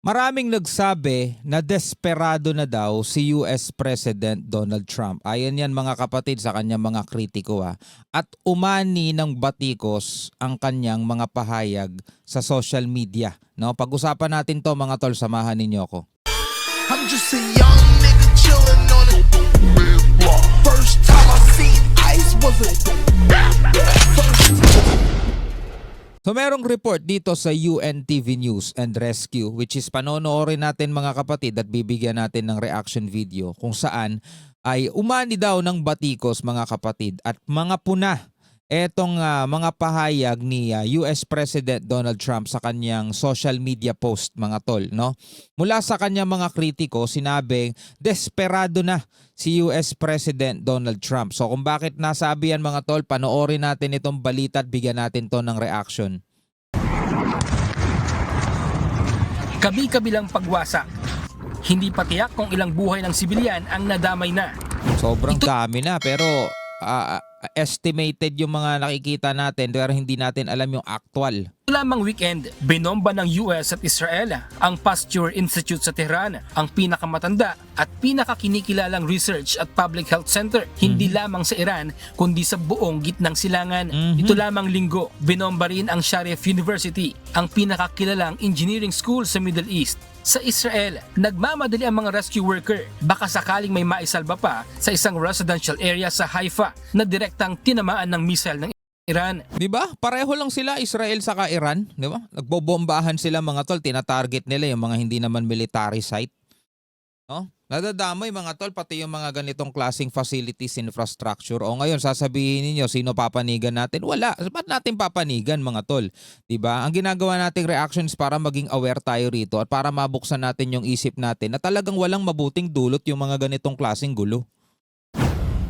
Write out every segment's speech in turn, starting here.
Maraming nagsabi na desperado na daw si US President Donald Trump. Ayon yan mga kapatid sa kanyang mga kritiko. At umani ng batikos ang kanyang mga pahayag sa social media. No? Pag-usapan natin to mga tol, samahan ninyo ako. I'm just a young nigga chillin' on a block. First time I seen ice was a So merong report dito sa UNTV News and Rescue, which is panonoorin natin mga kapatid at bibigyan natin ng reaction video kung saan ay umani daw ng batikos mga kapatid at mga puna etong mga pahayag ni US President Donald Trump sa kanyang social media post mga tol, no? Mula sa kanyang mga kritiko, sinabing desperado na si US President Donald Trump. So kung bakit nasabi yan mga tol, panoorin natin itong balita at bigyan natin to ng reaction. Kabi-kabilang pagwasak. Hindi pa tiyak kung ilang buhay ng sibilyan ang nadamay na. Sobrang dami na pero estimated yung mga nakikita natin pero hindi natin alam yung actual. Lamang weekend, binomba ng US at Israel ang Pasteur Institute sa Tehran, ang pinakamatanda at pinakakinikilalang research at public health center, hindi lamang sa Iran kundi sa buong gitnang silangan. Ito lamang linggo, binomba rin ang Sharif University, ang pinakakilalang engineering school sa Middle East. Sa Israel, nagmamadali ang mga rescue worker, baka sakaling may maisalba pa sa isang residential area sa Haifa na direktang tinamaan ng missile ng Iran. 'Di ba? Pareho lang sila, Israel saka Iran, 'di ba? Nagbobombahan sila mga tol, tina-target nila yung mga hindi naman military site. No? Nadadamay mga tol pati yung mga ganitong klaseng facilities, infrastructure. O ngayon sasabihin niyo sino papanigan natin? Wala. Ba't natin papanigan mga tol? 'Di ba? Ang ginagawa nating reactions para maging aware tayo rito at para mabuksan natin yung isip natin na talagang walang mabuting dulot yung mga ganitong klaseng gulo.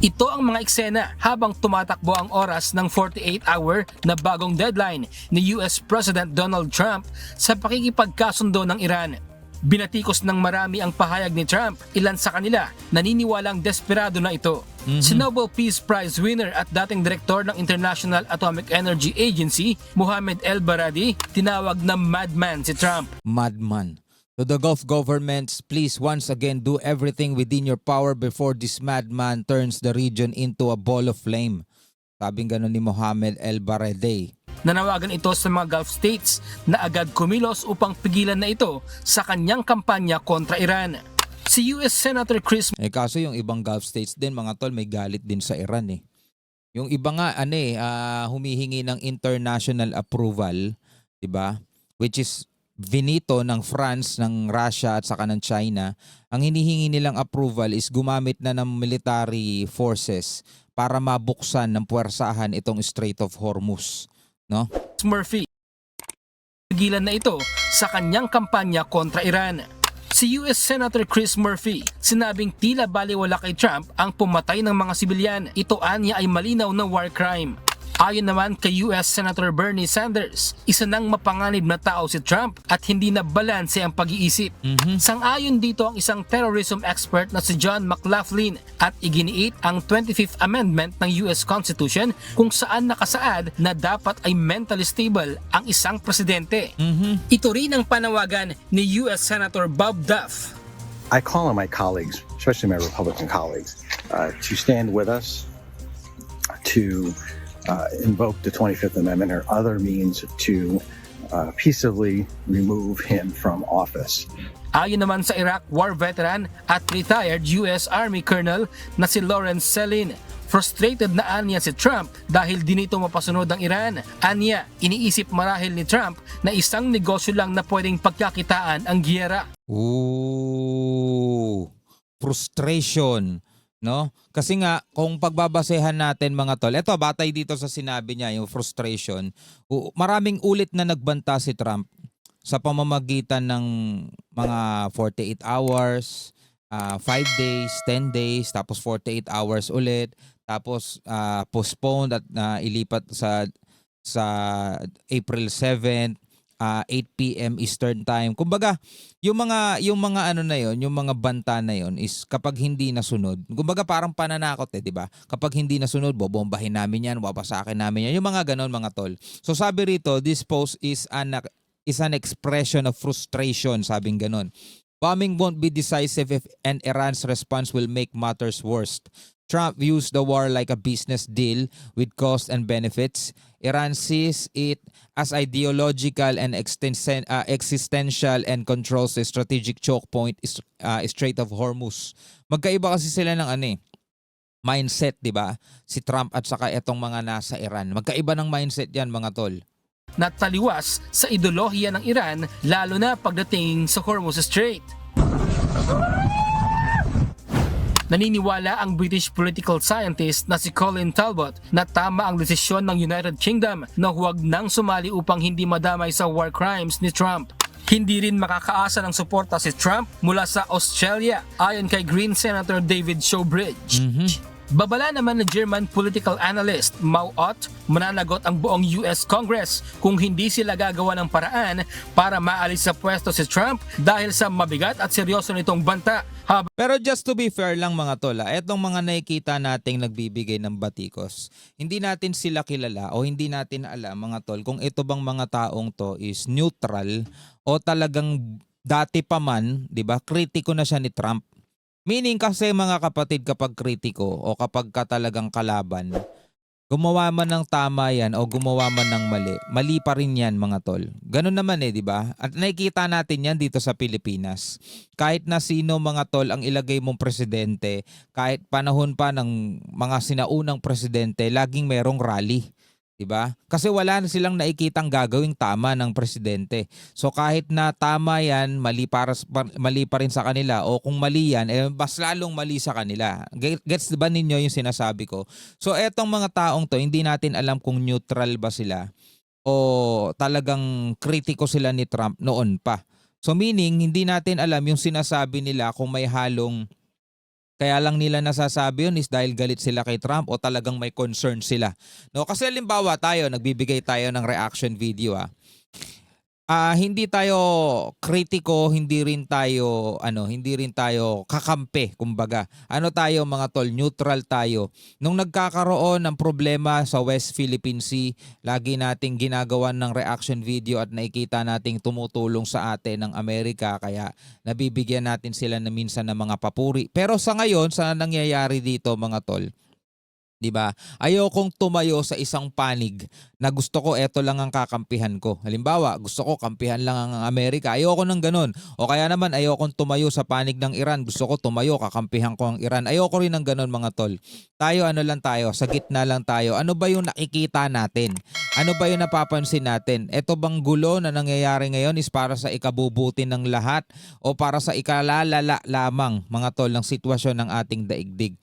Ito ang mga eksena habang tumatakbo ang oras ng 48-hour na bagong deadline ni US President Donald Trump sa pakikipagkasundo ng Iran. Binatikos ng marami ang pahayag ni Trump, ilan sa kanila naniniwalang desperado na ito. Si Nobel Peace Prize winner at dating direktor ng International Atomic Energy Agency, Mohammed El-Baradi, tinawag na madman si Trump. Madman. To the Gulf governments, please once again do everything within your power before this madman turns the region into a ball of flame. Sabing gano'n ni Mohammed El-Baradi. Nanawagan ito sa mga Gulf states na agad kumilos upang pigilan na ito sa kanyang kampanya kontra Iran. Si US Senator Chris Kaso yung ibang Gulf states din mga tol may galit din sa Iran eh. Yung iba nga humihingi ng international approval, 'di ba? Which is vinito ng France, ng Russia at saka ng China. Ang hinihingi nilang approval is gumamit na ng military forces para mabuksan ng puwersahan itong Strait of Hormuz, no? Murphy, pigilan na ito sa kanyang kampanya kontra Iran. Si US Senator Chris Murphy, sinabing tila baliwala kay Trump ang pumatay ng mga sibilyan. Ito anya ay malinaw na war crime. Ayon naman kay US Senator Bernie Sanders, isa nang mapanganib na tao si Trump at hindi na balanse ang pag-iisip. Sang-ayon dito ang isang terrorism expert na si John McLaughlin at iginiit ang 25th Amendment ng US Constitution kung saan nakasaad na dapat ay mentally stable ang isang presidente. Ito rin ang panawagan ni US Senator Bob Duff. I call on my colleagues, especially my Republican colleagues, to stand with us, to invoke the 25th Amendment or other means to peaceably remove him from office. Ayon naman sa Iraq war veteran at retired US Army Colonel na si Lawrence Selin, frustrated na anya si Trump dahil di nito mapasunod ang Iran. Anya, iniisip marahil ni Trump na isang negosyo lang na pwedeng pagkakitaan ang giyera. Frustration. No? Kasi nga, kung pagbabasehan natin mga tol, eto batay dito sa sinabi niya, yung frustration, maraming ulit na nagbanta si Trump sa pamamagitan ng mga 48 hours, 5 days, 10 days, tapos 48 hours ulit, tapos postponed at ilipat sa April 7th, 8 p.m. Eastern Time. Kumbaga, yung mga ano na yon, yung mga banta na yon is kapag hindi nasunod. Kumbaga parang pananakot 'di ba? Kapag hindi nasunod, bobombahin namin 'yan, wawasakin namin 'yan. Yung mga ganon mga tol. So sabi rito, this post is an is an expression of frustration, sabing ganon. Bombing won't be decisive if and Iran's response will make matters worse. Trump views the war like a business deal with cost and benefits. Iran sees it as ideological and existential and controls the strategic choke point, Strait of Hormuz. Magkaiba kasi sila ng mindset, di ba? Si Trump at saka etong mga nasa Iran. Magkaiba ng mindset yan, mga tol. na taliwas sa ideolohiya ng Iran lalo na pagdating sa Hormuz Strait. Naniniwala ang British political scientist na si Colin Talbot na tama ang desisyon ng United Kingdom na huwag nang sumali upang hindi madamay sa war crimes ni Trump. Hindi rin makakaasa ng suporta si Trump mula sa Australia ayon kay Green Senator David Showbridge. Babala naman ng German political analyst Mau Ott, mananagot ang buong US Congress kung hindi sila gagawa ng paraan para maalis sa pwesto si Trump dahil sa mabigat at seryoso nitong banta. Pero just to be fair lang mga tol, etong mga nakikita nating nagbibigay ng batikos, hindi natin sila kilala o hindi natin alam mga tol kung ito bang mga taong to is neutral o talagang dati pa man, 'di ba? Kritiko na siya ni Trump. Meaning kasi mga kapatid, kapag kritiko o kapag ka talagang kalaban, gumawa man ng tama yan o gumawa man ng mali, mali pa rin yan mga tol. Ganun naman di ba? At nakikita natin yan dito sa Pilipinas. Kahit na sino mga tol ang ilagay mong presidente, kahit panahon pa ng mga sinaunang presidente, laging merong rally. Diba? Kasi wala na silang nakikitang gagawing tama ng presidente. So kahit na tama yan, mali pa rin sa kanila o kung mali yan, mas lalong mali sa kanila. Gets ba ninyo yung sinasabi ko? So etong mga taong to, hindi natin alam kung neutral ba sila o talagang kritiko sila ni Trump noon pa. So meaning, hindi natin alam yung sinasabi nila kung may halong kaya lang nila nasasabi yun is dahil galit sila kay Trump o talagang may concern sila. No, kasi halimbawa tayo, nagbibigay tayo ng reaction video hindi tayo kritiko, hindi rin tayo kakampi, kumbaga. Ano tayo mga tol, neutral tayo. Nung nagkakaroon ng problema sa West Philippine Sea, lagi nating ginagawan ng reaction video at nakikita nating tumutulong sa atin ng Amerika, kaya nabibigyan natin sila na minsan ng mga papuri. Pero sa ngayon, sa nangyayari dito mga tol, diba? Ayokong tumayo sa isang panig na gusto ko eto lang ang kakampihan ko. Halimbawa, gusto ko kampihan lang ang Amerika. Ayoko ng ganun. O kaya naman ayokong tumayo sa panig ng Iran. Gusto ko tumayo, kakampihan ko ang Iran. Ayoko rin ng ganun mga tol. Tayo lang tayo, sa gitna lang tayo. Ano ba yung nakikita natin? Ano ba yung napapansin natin? Ito bang gulo na nangyayari ngayon is para sa ikabubuti ng lahat o para sa ikalalala lamang mga tol ng sitwasyon ng ating daigdig?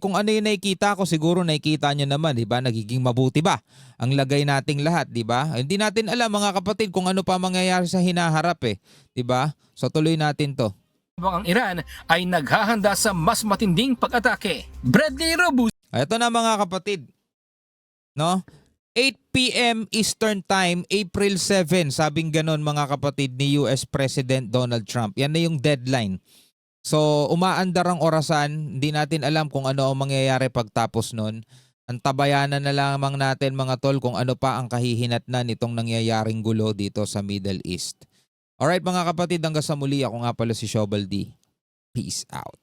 Kung ano yung nakikita ko, siguro nakikita nyo naman, di ba? Nagiging mabuti ba ang lagay nating lahat, di ba? Hindi natin alam mga kapatid kung ano pa mangyayari sa hinaharap di ba? So tuloy natin to. Habang ang Iran ay naghahanda sa mas matinding pag-atake. Bradley Robus. Ito na mga kapatid. No? 8 p.m. Eastern Time, April 7, sabing ganon mga kapatid ni US President Donald Trump. Yan na yung deadline. So, umaandar ang orasan, hindi natin alam kung ano ang mangyayari pagtapos nun. Antabayanan na lamang natin mga tol kung ano pa ang kahihinatnan nitong nangyayaring gulo dito sa Middle East. Alright mga kapatid, hanggang sa muli, ako nga pala si Shobal D. Peace out.